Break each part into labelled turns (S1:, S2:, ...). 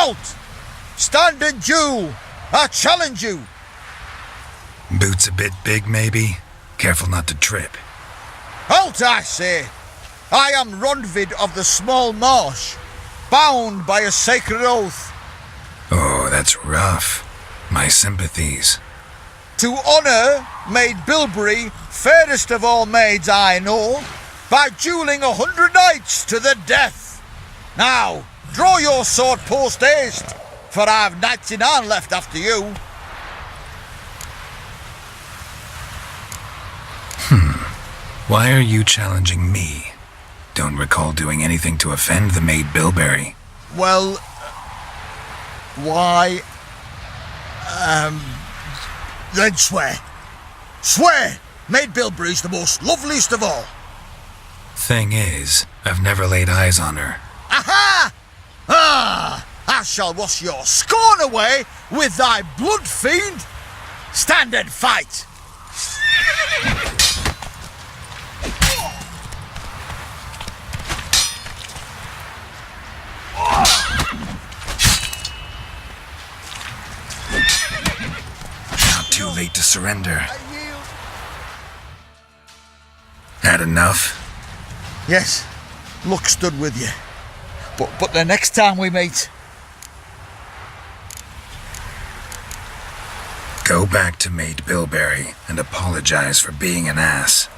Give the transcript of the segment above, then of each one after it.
S1: Halt! Stand and do! I challenge you!
S2: Boots a bit big, maybe? Careful not to trip.
S1: Halt, I say! I am Ronvid of the Small Marsh, bound by a sacred oath.
S2: Oh, that's rough. My sympathies.
S1: To honour Maid Bilberry, fairest of all maids I know, by duelling 100 knights to the death. Now, draw your sword post haste, for I've 99 left after you.
S2: Why are you challenging me? Don't recall doing anything to offend the Maid Bilberry.
S1: Well, why... then swear. Swear! Maid Bilberry's the most loveliest of all.
S2: Thing is, I've never laid eyes on her.
S1: Aha! Ah! I shall wash your scorn away with thy blood, fiend! Stand and fight!
S2: Not too late to surrender. Had enough?
S1: Yes, luck stood with you. But the next time we meet...
S2: Go back to Maid Bilberry and apologize for being an ass.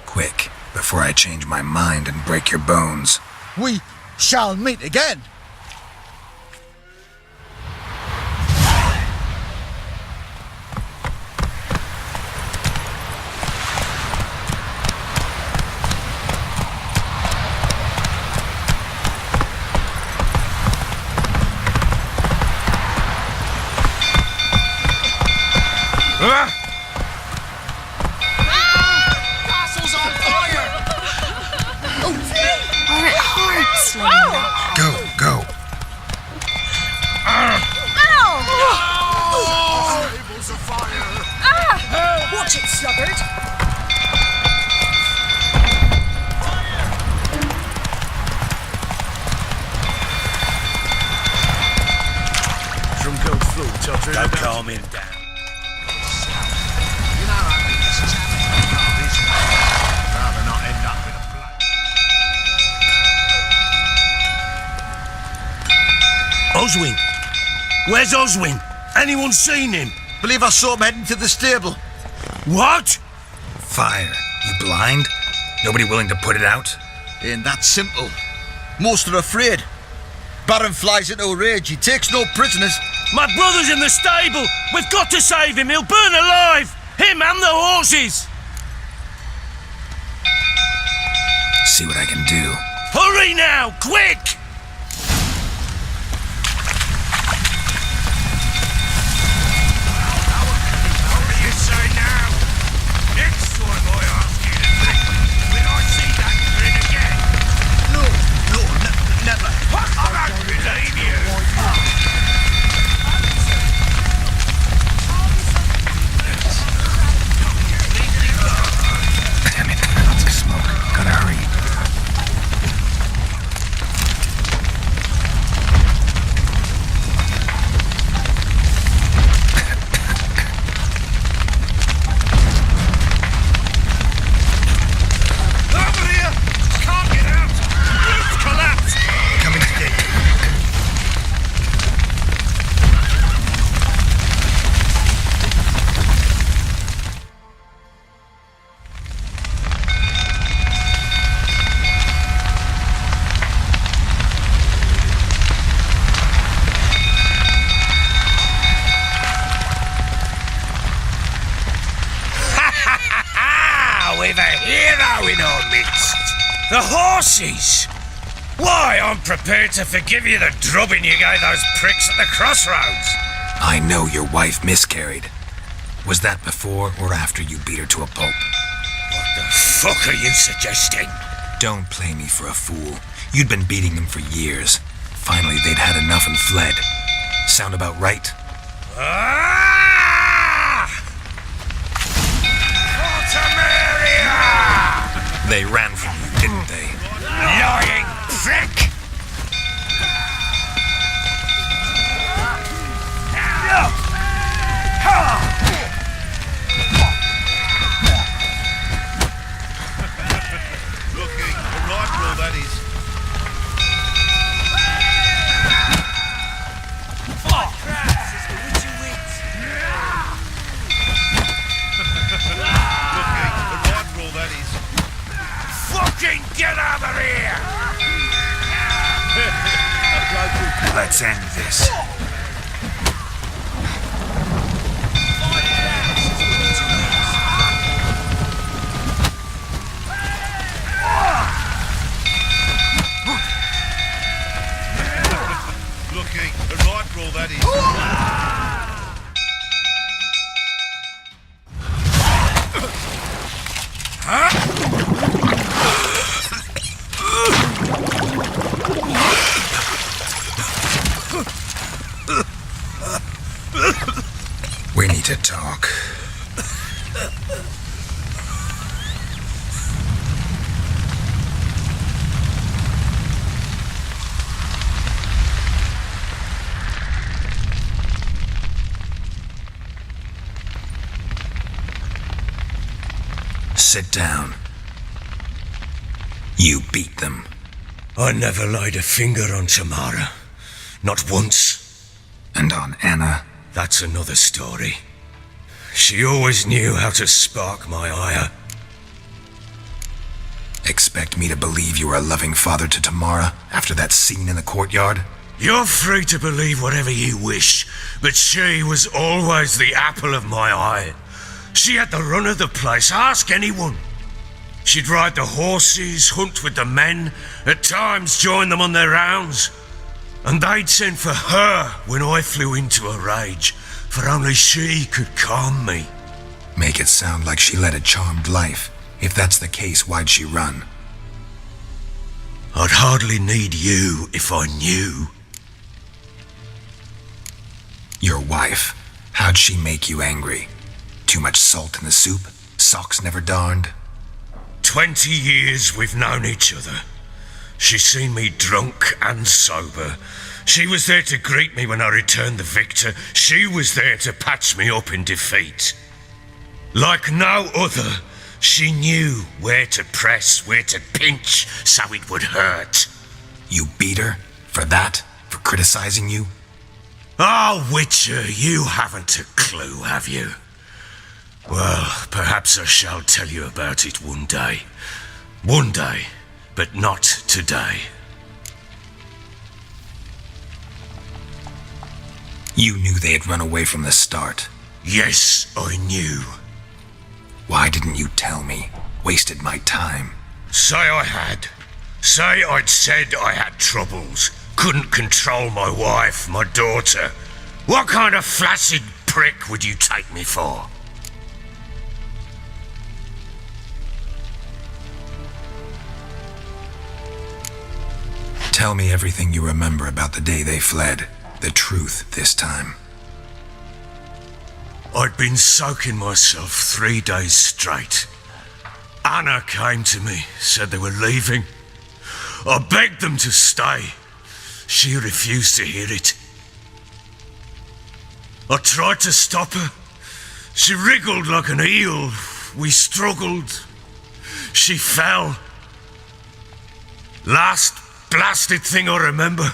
S2: Quick, before I change my mind and break your bones.
S1: We shall meet again.
S3: Castle's on fire!
S4: Are it hard, Slayer?
S2: Go.
S3: Tables afire!
S4: Watch it, sluggard!
S3: Drunk old fool, tottering.
S5: Don't calm him down.
S3: You know how this is happening. Rather not end up in a blood.
S5: Oswin! Where's Oswin? Anyone seen him?
S1: Believe I saw him heading to the stable.
S5: What?
S2: Fire. You blind? Nobody willing to put it out?
S1: Ain't that simple. Most are afraid. Baron flies into a rage. He takes no prisoners.
S5: My brother's in the stable! We've got to save him! He'll burn alive! Him and the horses!
S2: See what I can do.
S5: Hurry now! Quick! You say now? Next time I ask you to take me, will I see that grin again?
S1: No, never.
S5: I don't believe you!
S2: Damn it. Lots of smoke. Gotta hurry.
S5: Over here! Can't get out! Roof collapsed!
S2: Coming to gate.
S5: We've a hero in our midst. The horses! Why, I'm prepared to forgive you the drubbing you gave those pricks at the crossroads.
S2: I know your wife miscarried. Was that before or after you beat her to a pulp?
S5: What the fuck are you suggesting?
S2: Don't play me for a fool. You'd been beating them for years. Finally, they'd had enough and fled. Sound about right?
S5: Portamaria!
S2: They ran from you, didn't they?
S5: Lying prick!
S2: Let's end this.
S3: Lucky, a right roll that is.
S2: We need to talk. Sit down. You beat them.
S5: I never laid a finger on Tamara. Not once.
S2: And on Anna.
S5: That's another story. She always knew how to spark my ire.
S2: Expect me to believe you were a loving father to Tamara after that scene in the courtyard?
S5: You're free to believe whatever you wish, but she was always the apple of my eye. She had the run of the place, ask anyone. She'd ride the horses, hunt with the men, at times join them on their rounds. And they'd send for her when I flew into a rage, for only she could calm me.
S2: Make it sound like she led a charmed life. If that's the case, why'd she run?
S5: I'd hardly need you if I knew.
S2: Your wife. How'd she make you angry? Too much salt in the soup? Socks never darned?
S5: 20 years we've known each other. She's seen me drunk and sober. She was there to greet me when I returned the victor. She was there to patch me up in defeat. Like no other, she knew where to press, where to pinch, so it would hurt.
S2: You beat her? For that? For criticizing you?
S5: Oh, Witcher, you haven't a clue, have you? Well, perhaps I shall tell you about it one day. One day, but not today.
S2: You knew they had run away from the start.
S5: Yes, I knew.
S2: Why didn't you tell me? Wasted my time.
S5: Say I had. Say I'd said I had troubles. Couldn't control my wife, my daughter. What kind of flaccid prick would you take me for?
S2: Tell me everything you remember about the day they fled. The truth this time.
S5: I'd been soaking myself 3 days straight. Anna came to me, said they were leaving. I begged them to stay. She refused to hear it. I tried to stop her. She wriggled like an eel. We struggled. She fell. Last blasted thing I remember.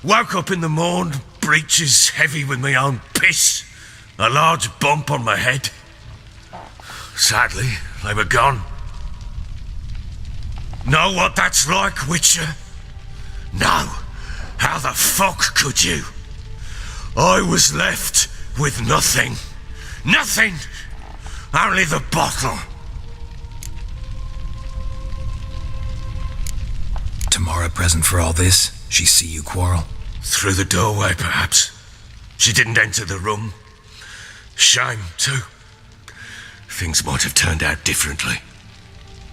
S5: Woke up in the morn, breeches heavy with my own piss. A large bump on my head. Sadly, they were gone. Know what that's like, Witcher? No. How the fuck could you? I was left with nothing. Nothing! Only the bottle.
S2: Tamara present for all this? She see you quarrel?
S5: Through the doorway, perhaps. She didn't enter the room. Shame, too. Things might have turned out differently.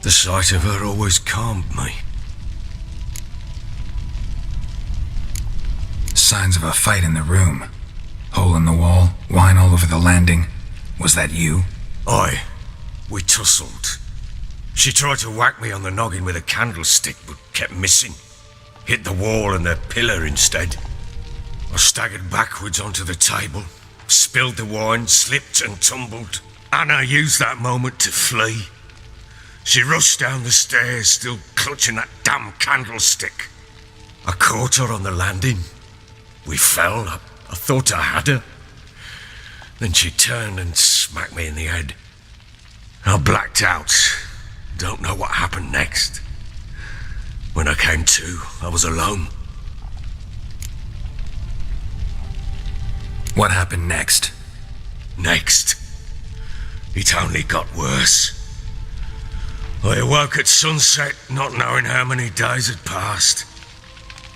S5: The sight of her always calmed me.
S2: Signs of a fight in the room. Hole in the wall, wine all over the landing. Was that you?
S5: Aye. We tussled. She tried to whack me on the noggin with a candlestick, but kept missing. Hit the wall and the pillar instead. I staggered backwards onto the table, spilled the wine, slipped and tumbled. Anna used that moment to flee. She rushed down the stairs, still clutching that damn candlestick. I caught her on the landing. We fell. I thought I had her. Then she turned and smacked me in the head. I blacked out. Don't know what happened next. When I came to, I was alone.
S2: What happened next?
S5: Next, it only got worse. I awoke at sunset, not knowing how many days had passed.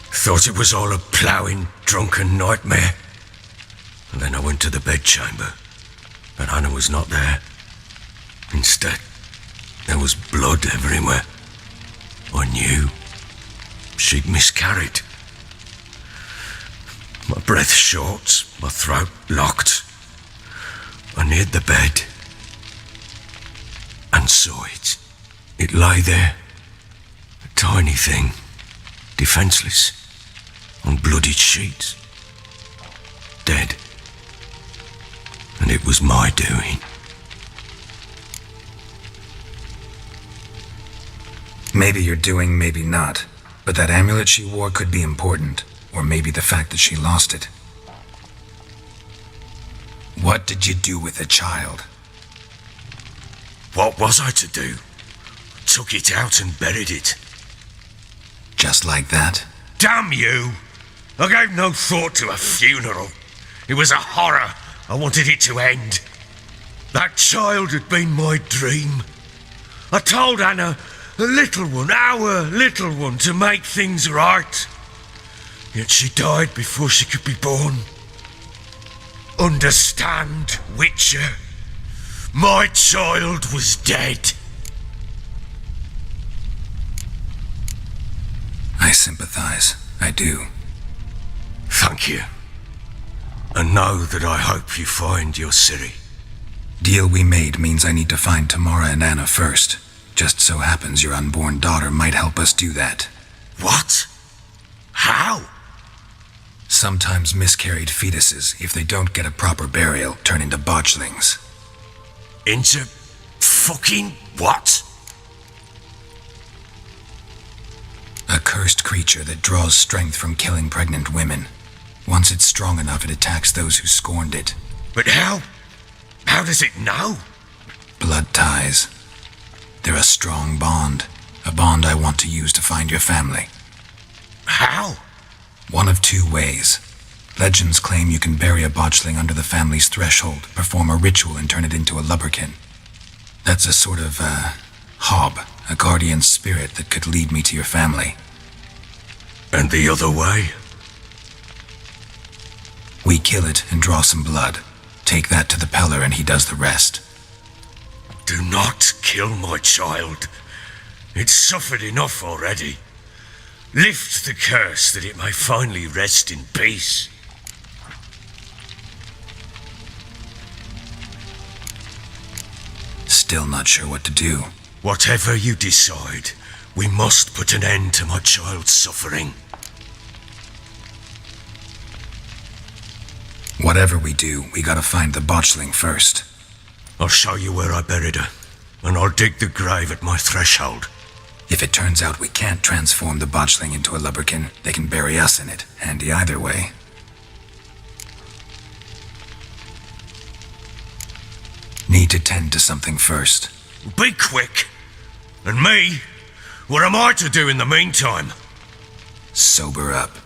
S5: Thought it was all a ploughing, drunken nightmare. And then I went to the bedchamber, but Anna was not there. Instead, there was blood everywhere. I knew she'd miscarried. My breath short, my throat locked. I neared the bed and saw it. It lay there, a tiny thing, defenseless, on bloodied sheets, dead. And it was my doing.
S2: Maybe you're doing, maybe not. But that amulet she wore could be important. Or maybe the fact that she lost it. What did you do with the child?
S5: What was I to do? Took it out and buried it.
S2: Just like that?
S5: Damn you! I gave no thought to a funeral. It was a horror. I wanted it to end. That child had been my dream. I told Anna, a little one, our little one, to make things right. Yet she died before she could be born. Understand, Witcher? My child was dead.
S2: I sympathize. I do.
S5: Thank you. And know that I hope you find your Ciri.
S2: Deal we made means I need to find Tamara and Anna first. Just so happens your unborn daughter might help us do that.
S5: What? How?
S2: Sometimes miscarried fetuses, if they don't get a proper burial, turn into botchlings.
S5: Into fucking what?
S2: A cursed creature that draws strength from killing pregnant women. Once it's strong enough, it attacks those who scorned it.
S5: But how? How does it know?
S2: Blood ties. They're a strong bond. A bond I want to use to find your family.
S5: How?
S2: One of two ways. Legends claim you can bury a botchling under the family's threshold, perform a ritual, and turn it into a lubberkin. That's a sort of, hob, a guardian spirit that could lead me to your family.
S5: And the other way?
S2: We kill it and draw some blood. Take that to the Peller and he does the rest.
S5: Do not kill my child. It's suffered enough already. Lift the curse that it may finally rest in peace.
S2: Still not sure what to do.
S5: Whatever you decide, we must put an end to my child's suffering.
S2: Whatever we do, we gotta find the botchling first.
S5: I'll show you where I buried her, and I'll dig the grave at my threshold.
S2: If it turns out we can't transform the botchling into a lubberkin, they can bury us in it. Handy either way. Need to tend to something first.
S5: Be quick. And me? What am I to do in the meantime?
S2: Sober up.